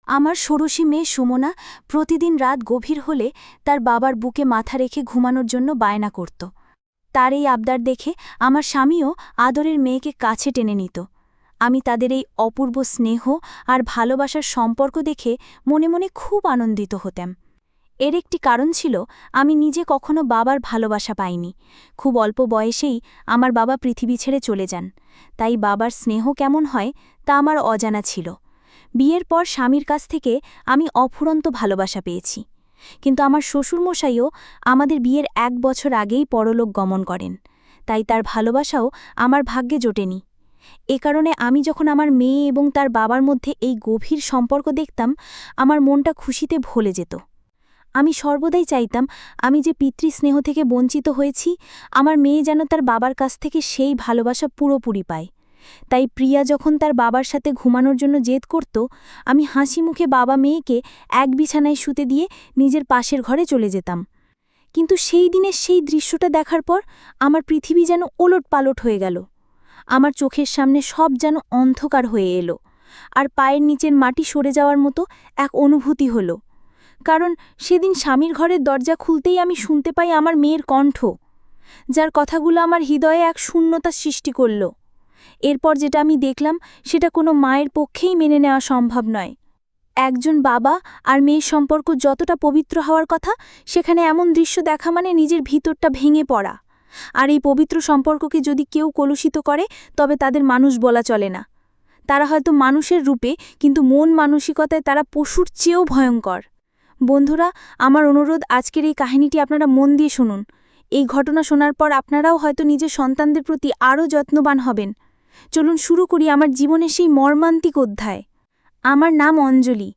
আমার ষোড়শী মেয়ে সুমনা প্রতিদিন রাত গভীর হলে তার বাবার বুকে মাথা রেখে ঘুমানোর জন্য বায়না করত। তার এই আবদার দেখে আমার স্বামীও আদরের মেয়েকে কাছে টেনে নিত। আমি তাদের এই অপূর্ব স্নেহ আর ভালোবাসার সম্পর্ক দেখে মনে মনে খুব আনন্দিত হতাম। এর একটি কারণ ছিল, আমি নিজে কখনো বাবার ভালোবাসা পাইনি। খুব অল্প বয়সেই আমার বাবা পৃথিবী ছেড়ে চলে যান, তাই বাবার স্নেহ কেমন হয় তা আমার অজানা ছিল। বিয়ের পর স্বামীর কাছ থেকে আমি অফুরন্ত ভালোবাসা পেয়েছি, কিন্তু আমার শ্বশুরমশাইও আমাদের বিয়ের 1 বছর আগেই পরলোক গমন করেন, তাই তার ভালোবাসাও আমার ভাগ্যে জোটেনি। এ কারণে আমি যখন আমার মেয়ে এবং তার বাবার মধ্যে এই গভীর সম্পর্ক দেখতাম, আমার মনটা খুশিতে ভরে যেত। আমি সর্বদাই চাইতাম, আমি যে পিতৃস্নেহ থেকে বঞ্চিত হয়েছি, আমার মেয়ে যেন তার বাবার কাছ থেকে সেই ভালোবাসা পুরোপুরি পায়। তাই প্রিয়া যখন তার বাবার সাথে ঘুমানোর জন্য জেদ করত, আমি হাসি মুখে বাবা মেয়েকে এক বিছানায় শুতে দিয়ে নিজের পাশের ঘরে চলে যেতাম। কিন্তু সেই দিনের সেই দৃশ্যটা দেখার পর আমার পৃথিবী যেন ওলটপালট হয়ে গেল। আমার চোখের সামনে সব যেন অন্ধকার হয়ে এলো, আর পায়ের নিচের মাটি সরে যাওয়ার মতো এক অনুভূতি হলো। কারণ সেদিন স্বামীর ঘরের দরজা খুলতেই আমি শুনতে পাই আমার মেয়ের কণ্ঠ, যার কথাগুলো আমার হৃদয়ে এক শূন্যতা সৃষ্টি করল। এরপর যেটা আমি দেখলাম, সেটা কোনো মায়ের পক্ষেই মেনে নেওয়া সম্ভব নয়। একজন বাবা আর মেয়ের সম্পর্ক যতটা পবিত্র হওয়ার কথা, সেখানে এমন দৃশ্য দেখা মানে নিজের ভিতরটা ভেঙে পড়া। আর এই পবিত্র সম্পর্ককে যদি কেউ কলুষিত করে, তবে তাদের মানুষ বলা চলে না। তারা হয়তো মানুষের রূপে, কিন্তু মন মানসিকতায় তারা পশুর চেয়েও ভয়ঙ্কর। বন্ধুরা, আমার অনুরোধ, আজকের এই কাহিনীটি আপনারা মন দিয়ে শুনুন। এই ঘটনা শোনার পর আপনারাও হয়তো নিজের সন্তানদের প্রতি আরও যত্নবান হবেন। চলুন শুরু করি আমার জীবনের সেই মর্মান্তিক অধ্যায়। আমার নাম অঞ্জলি।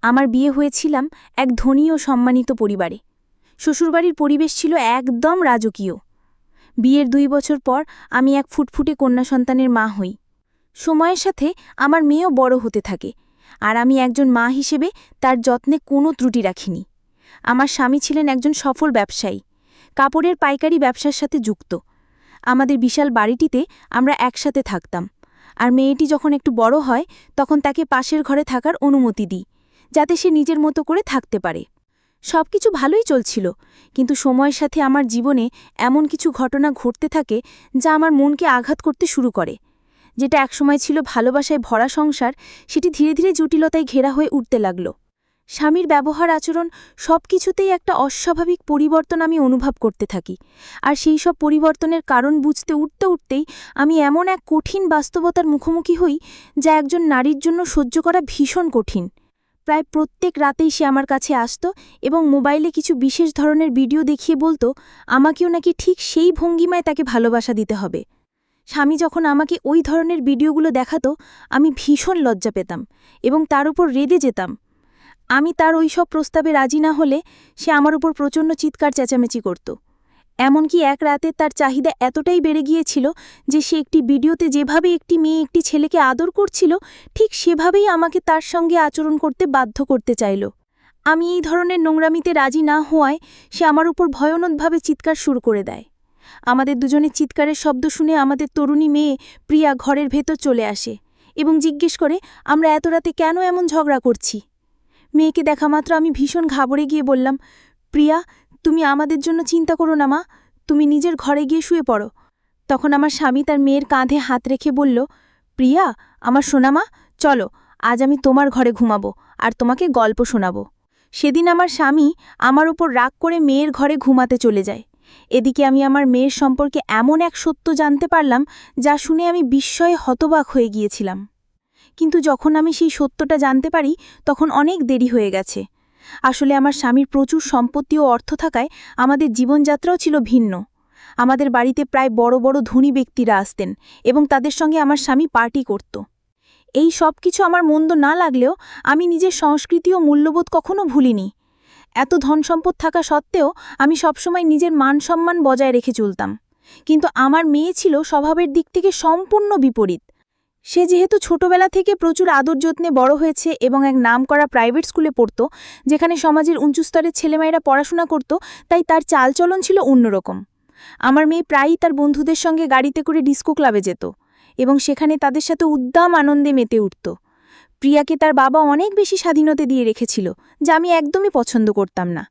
আমার বিয়ে হয়েছিলাম এক ধনী ও সম্মানিত পরিবারে। শ্বশুরবাড়ির পরিবেশ ছিল একদম রাজকীয়। বিয়ের 2 বছর পর আমি এক ফুটফুটে কন্যা সন্তানের মা হই। সময়ের সাথে আমার মেয়েও বড় হতে থাকে, আর আমি একজন মা হিসেবে তার যত্নে কোনো ত্রুটি রাখিনি। আমার স্বামী ছিলেন একজন সফল ব্যবসায়ী, কাপড়ের পাইকারি ব্যবসার সাথে যুক্ত। আমাদের বিশাল বাড়িটিতে আমরা একসাথে থাকতাম, আর মেয়েটি যখন একটু বড় হয়, তখন তাকে পাশের ঘরে থাকার অনুমতি দিই, যাতে সে নিজের মতো করে থাকতে পারে। সবকিছু ভালোই চলছিল, কিন্তু সময়ের সাথে আমার জীবনে এমন কিছু ঘটনা ঘটতে থাকে যা আমার মনকে আঘাত করতে শুরু করে। যেটা একসময় ছিল ভালোবাসায় ভরা সংসার, সেটি ধীরে ধীরে জটিলতায় ঘেরা হয়ে উঠতে লাগল। স্বামীর ব্যবহার আচরণ সবকিছুতেই একটা অস্বাভাবিক পরিবর্তন আমি অনুভব করতে থাকি, আর সেই সব পরিবর্তনের কারণ বুঝতে উঠতেই আমি এমন এক কঠিন বাস্তবতার মুখোমুখি হই, যা একজন নারীর জন্য সহ্য করা ভীষণ কঠিন। প্রায় প্রত্যেক রাতেই সে আমার কাছে আসত এবং মোবাইলে কিছু বিশেষ ধরনের ভিডিও দেখিয়ে বলতো, আমাকেও নাকি ঠিক সেই ভঙ্গিমায় তাকে ভালোবাসা দিতে হবে। স্বামী যখন আমাকে ওই ধরনের ভিডিওগুলো দেখাতো, আমি ভীষণ লজ্জা পেতাম এবং তার উপর রেগে যেতাম। আমি তার ওই সব প্রস্তাবে রাজি না হলে সে আমার উপর প্রচণ্ড চিৎকার চেঁচামেচি করত। এমনকি এক রাতে তার চাহিদা এতটাই বেড়ে গিয়েছিল যে সে একটি ভিডিওতে যেভাবে একটি মেয়ে একটি ছেলেকে আদর করছিল, ঠিক সেভাবেই আমাকে তার সঙ্গে আচরণ করতে বাধ্য করতে চাইল। আমি এই ধরনের নোংরামিতে রাজি না হওয়ায় সে আমার উপর ভয়ানকভাবে চিৎকার শুরু করে দেয়। আমাদের দুজনের চিৎকারের শব্দ শুনে আমাদের তরুণী মেয়ে প্রিয়া ঘরের ভেতর চলে আসে এবং জিজ্ঞেস করে, আমরা এত রাতে কেন এমন ঝগড়া করছি। মেয়েকে দেখা মাত্র আমি ভীষণ ঘাবড়ে গিয়ে বললাম, প্রিয়া, তুমি আমাদের জন্য চিন্তা করো না মা, তুমি নিজের ঘরে গিয়ে শুয়ে পড়ো। তখন আমার স্বামী তার মেয়ের কাঁধে হাত রেখে বলল, প্রিয়া, আমার সোনামা, চলো, আজ আমি তোমার ঘরে ঘুমাবো আর তোমাকে গল্প শোনাবো। সেদিন আমার স্বামী আমার উপর রাগ করে মেয়ের ঘরে ঘুমাতে চলে যায়। এদিকে আমি আমার মেয়ের সম্পর্কে এমন এক সত্য জানতে পারলাম, যা শুনে আমি বিস্ময়ে হতবাক হয়ে গিয়েছিলাম। কিন্তু যখন আমি সেই সত্যটা জানতে পারি, তখন অনেক দেরি হয়ে গেছে। আসলে আমার স্বামীর প্রচুর সম্পত্তি ও অর্থ থাকায় আমাদের জীবনযাত্রাও ছিল ভিন্ন। আমাদের বাড়িতে প্রায় বড় বড় ধনী ব্যক্তিরা আসতেন এবং তাদের সঙ্গে আমার স্বামী পার্টি করত। এই সব কিছু আমার মন্দ না লাগলেও আমি নিজের সংস্কৃতি ও মূল্যবোধ কখনো ভুলিনি। এত ধনসম্পদ থাকা সত্ত্বেও আমি সবসময় নিজের মান সম্মান বজায় রেখে চলতাম। কিন্তু আমার মেয়ে ছিল স্বভাবের দিক থেকে সম্পূর্ণ বিপরীত। সে যেহেতু ছোটবেলা থেকে প্রচুর আদর যত্নে বড় হয়েছে এবং এক নামকরা প্রাইভেট স্কুলে পড়ত, যেখানে সমাজের উঁচু স্তরের ছেলেমেয়েরা পড়াশোনা করত, তাই তার চালচলন ছিল অন্যরকম। আমার মেয়ে প্রায়ই তার বন্ধুদের সঙ্গে গাড়িতে করে ডিস্কো ক্লাবে যেত এবং সেখানে তাদের সাথে উদ্দাম আনন্দে মেতে উঠত। প্রিয়াকে তার বাবা অনেক বেশি স্বাধীনতা দিয়ে রেখেছিল, যা আমি একদমই পছন্দ করতাম না।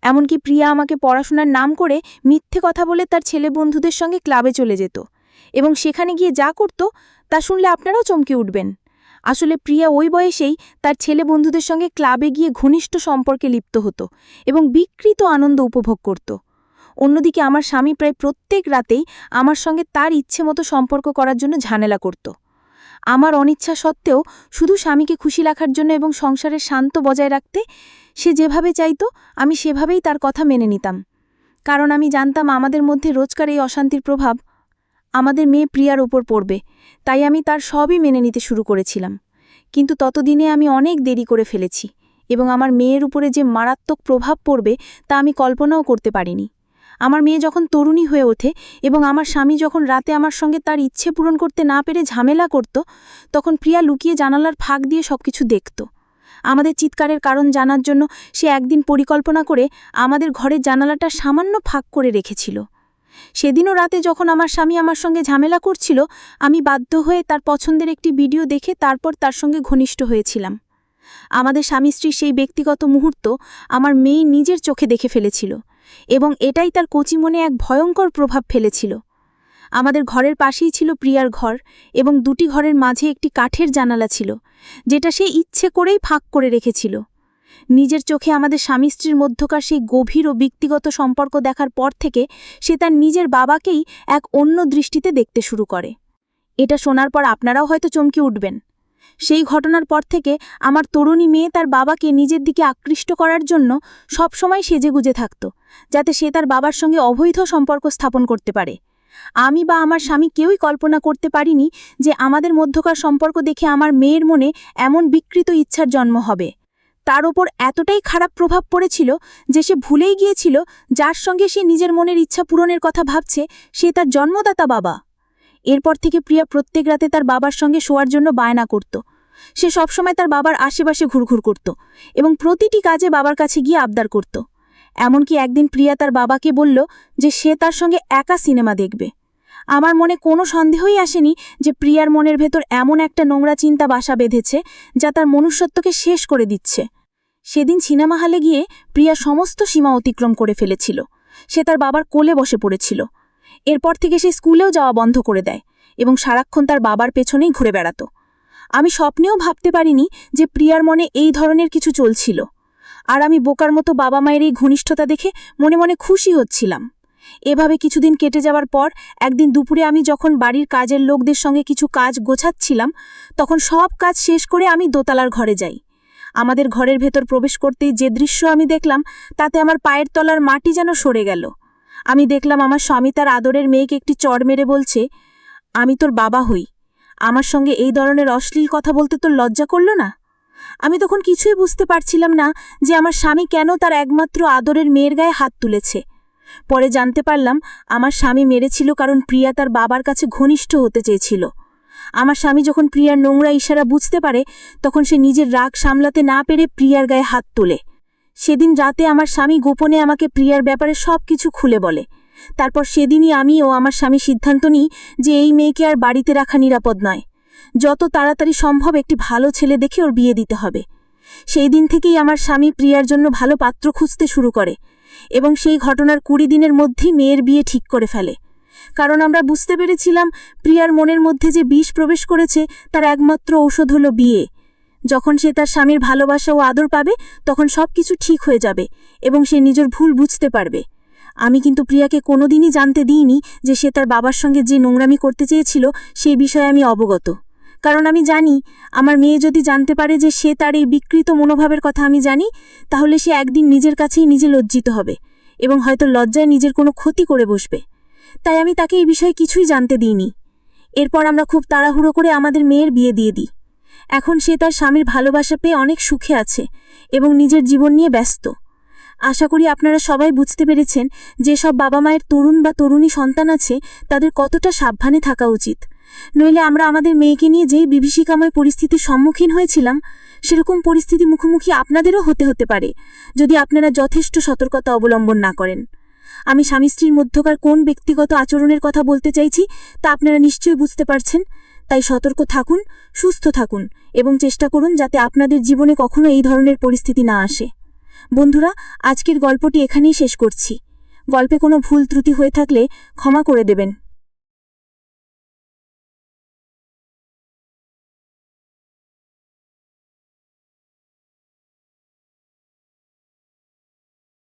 এমনকি প্রিয়া আমাকে পড়াশোনার নাম করে মিথ্যে কথা বলে তার ছেলে বন্ধুদের সঙ্গে ক্লাবে চলে যেত, এবং সেখানে গিয়ে যা করত তা শুনলে আপনারাও চমকে উঠবেন। আসলে প্রিয়া ওই বয়সেই তার ছেলে বন্ধুদের সঙ্গে ক্লাবে গিয়ে ঘনিষ্ঠ সম্পর্কে লিপ্ত হতো এবং বিকৃত আনন্দ উপভোগ করত। অন্যদিকে আমার স্বামী প্রায় প্রত্যেক রাতেই আমার সঙ্গে তার ইচ্ছে মতো সম্পর্ক করার জন্য ঝামেলা করত। আমার অনিচ্ছা সত্ত্বেও শুধু স্বামীকে খুশি রাখার জন্য এবং সংসারের শান্ত বজায় রাখতে সে যেভাবে চাইত আমি সেভাবেই তার কথা মেনে নিতাম। কারণ আমি জানতাম আমাদের মধ্যে রোজকার এই অশান্তির প্রভাব আমাদের মেয়ে প্রিয়ার ওপর পড়বে, তাই আমি তার সবই মেনে নিতে শুরু করেছিলাম। কিন্তু ততদিনে আমি অনেক দেরি করে ফেলেছি এবং আমার মেয়ের উপরে যে মারাত্মক প্রভাব পড়বে তা আমি কল্পনাও করতে পারিনি। আমার মেয়ে যখন তরুণী হয়ে ওঠে এবং আমার স্বামী যখন রাতে আমার সঙ্গে তার ইচ্ছে পূরণ করতে না পেরে ঝামেলা করত, তখন প্রিয়া লুকিয়ে জানালার ফাঁক দিয়ে সবকিছু দেখত। আমাদের চিৎকারের কারণ জানার জন্য সে একদিন পরিকল্পনা করে আমাদের ঘরের জানালাটা সামান্য ফাঁক করে রেখেছিল। সেদিনও রাতে যখন আমার স্বামী আমার সঙ্গে ঝামেলা করছিল, আমি বাধ্য হয়ে তার পছন্দের একটি ভিডিও দেখে তারপর তার সঙ্গে ঘনিষ্ঠ হয়েছিলাম। আমাদের স্বামী স্ত্রীর সেই ব্যক্তিগত মুহূর্ত আমার মেয়ে নিজের চোখে দেখে ফেলেছিল এবং এটাই তার কচি মনে এক ভয়ঙ্কর প্রভাব ফেলেছিল। আমাদের ঘরের পাশেই ছিল প্রিয়ার ঘর এবং দুটি ঘরের মাঝে একটি কাঠের জানালা ছিল, যেটা সে ইচ্ছে করেই ফাঁক করে রেখেছিল। নিজের চোখে আমাদের স্বামী স্ত্রীর মধ্যকার সেই গভীর ও ব্যক্তিগত সম্পর্ক দেখার পর থেকে সে তার নিজের বাবাকেই এক অন্য দৃষ্টিতে দেখতে শুরু করে। এটা শোনার পর আপনারাও হয়তো চমকে উঠবেন। সেই ঘটনার পর থেকে আমার তরুণী মেয়ে তার বাবাকে নিজের দিকে আকৃষ্ট করার জন্য সবসময় সেজেগুজে থাকত, যাতে সে তার বাবার সঙ্গে অবৈধ সম্পর্ক স্থাপন করতে পারে। আমি বা আমার স্বামী কেউই কল্পনা করতে পারিনি যে আমাদের মধ্যকার সম্পর্ক দেখে আমার মেয়ের মনে এমন বিকৃত ইচ্ছার জন্ম হবে। তার ওপর এতটাই খারাপ প্রভাব পড়েছিল যে সে ভুলেই গিয়েছিল যার সঙ্গে সে নিজের মনের ইচ্ছা পূরণের কথা ভাবছে সে তার জন্মদাতা বাবা। এরপর থেকে প্রিয়া প্রত্যেক রাতে তার বাবার সঙ্গে শোয়ার জন্য বায়না করত। সে সবসময় তার বাবার আশেপাশে ঘুরঘুর করত এবং প্রতিটি কাজে বাবার কাছে গিয়ে আবদার করত। এমনকি একদিন প্রিয়া তার বাবাকে বলল যে সে তার সঙ্গে একা সিনেমা দেখবে। আমার মনে কোনো সন্দেহই আসেনি যে প্রিয়ার মনের ভেতর এমন একটা নোংরা চিন্তা বাসা বেঁধেছে যা তার মনুষ্যত্বকে শেষ করে দিচ্ছে। সেদিন সিনেমা হলে গিয়ে প্রিয়া সমস্ত সীমা অতিক্রম করে ফেলেছিল। সে তার বাবার কোলে বসে পড়েছিল। এরপর থেকে সে স্কুলেও যাওয়া বন্ধ করে দেয় এবং সারাক্ষণ তার বাবার পেছনেই ঘুরে বেড়াত। আমি স্বপ্নেও ভাবতে পারিনি যে প্রিয়ার মনে এই ধরনের কিছু চলছিল, আর আমি বোকার মতো বাবা মায়ের এই ঘনিষ্ঠতা দেখে মনে মনে খুশি হচ্ছিলাম। এভাবে কিছুদিন কেটে যাওয়ার পর একদিন দুপুরে আমি যখন বাড়ির কাজের লোকদের সঙ্গে কিছু কাজ গোছাচ্ছিলাম, তখন সব কাজ শেষ করে আমি দোতলার ঘরে যাই। আমাদের ঘরের ভেতর প্রবেশ করতেই যে দৃশ্য আমি দেখলাম তাতে আমার পায়ের তলার মাটি যেন সরে গেল। আমি দেখলাম আমার স্বামী তার আদরের মেয়েকে একটি চড় মেরে বলছে, আমি তোর বাবা হই, আমার সঙ্গে এই ধরনের অশ্লীল কথা বলতে তোর লজ্জা করল না? আমি তখন কিছুই বুঝতে পারছিলাম না যে আমার স্বামী কেন তার একমাত্র আদরের মেয়ের গায়ে হাত তুলেছে। পরে জানতে পারলাম আমার স্বামী মেরেছিল কারণ প্রিয়া তার বাবার কাছে ঘনিষ্ঠ হতে চেয়েছিল। আমার স্বামী যখন প্রিয়ার নোংরা ইশারা বুঝতে পারে তখন সে নিজের রাগ সামলাতে না পেরে প্রিয়ার গায়ে হাত তোলে। সেদিন রাতে আমার স্বামী গোপনে আমাকে প্রিয়ার ব্যাপারে সব কিছু খুলে বলে। তারপর সেদিনই আমি ও আমার স্বামী সিদ্ধান্ত নিই যে এই মেয়েকে আর বাড়িতে রাখা নিরাপদ নয়। যত তাড়াতাড়ি সম্ভব একটি ভালো ছেলে দেখে ওর বিয়ে দিতে হবে। সেই দিন থেকেই আমার স্বামী প্রিয়ার জন্য ভালো পাত্র খুঁজতে শুরু করে এবং সেই ঘটনার 20 দিনের মধ্যেই মেয়ের বিয়ে ঠিক করে ফেলে। কারণ আমরা বুঝতে পেরেছিলাম প্রিয়ার মনের মধ্যে যে বিষ প্রবেশ করেছে তার একমাত্র ঔষধ হলো বিয়ে। যখন সে তার স্বামীর ভালোবাসা ও আদর পাবে তখন সব কিছু ঠিক হয়ে যাবে এবং সে নিজের ভুল বুঝতে পারবে। আমি কিন্তু প্রিয়াকে কোনোদিনই জানতে দিইনি যে সে তার বাবার সঙ্গে যে নোংরামি করতে চেয়েছিল সেই বিষয়ে আমি অবগত। কারণ আমি জানি আমার মেয়ে যদি জানতে পারে যে সে তার এই বিকৃত মনোভাবের কথা আমি জানি, তাহলে সে একদিন নিজের কাছেই নিজে লজ্জিত হবে এবং হয়তো লজ্জায় নিজের কোনো ক্ষতি করে বসবে। তাই আমি তাকে এই বিষয়ে কিছুই জানতে দিইনি। এরপর আমরা খুব তাড়াহুড়ো করে আমাদের মেয়ের বিয়ে দিয়ে দিই। এখন সে তার স্বামীর ভালোবাসা পেয়ে অনেক সুখে আছে এবং নিজের জীবন নিয়ে ব্যস্ত। আশা করি আপনারা সবাই বুঝতে পেরেছেন যেসব বাবা মায়ের তরুণ বা তরুণী সন্তান আছে তাদের কতটা সাবধানে থাকা উচিত। নইলে আমরা আমাদের মেয়েকে নিয়ে যেই বিভীষিকাময় পরিস্থিতির সম্মুখীন হয়েছিলাম সেরকম পরিস্থিতি মুখোমুখি আপনাদেরও হতে পারে যদি আপনারা যথেষ্ট সতর্কতা অবলম্বন না করেন। আমি স্বামী স্ত্রীর মধ্যকার কোন ব্যক্তিগত আচরণের কথা বলতে চাইছি তা আপনারা নিশ্চয়ই বুঝতে পারছেন। তাই সতর্ক থাকুন, সুস্থ থাকুন এবং চেষ্টা করুন যাতে আপনাদের জীবনে কখনো এই ধরনের পরিস্থিতি না আসে। বন্ধুরা, আজকের গল্পটি এখানেই শেষ করছি। গল্পে কোনো ভুল ত্রুটি হয়ে থাকলে ক্ষমা করে দেবেন।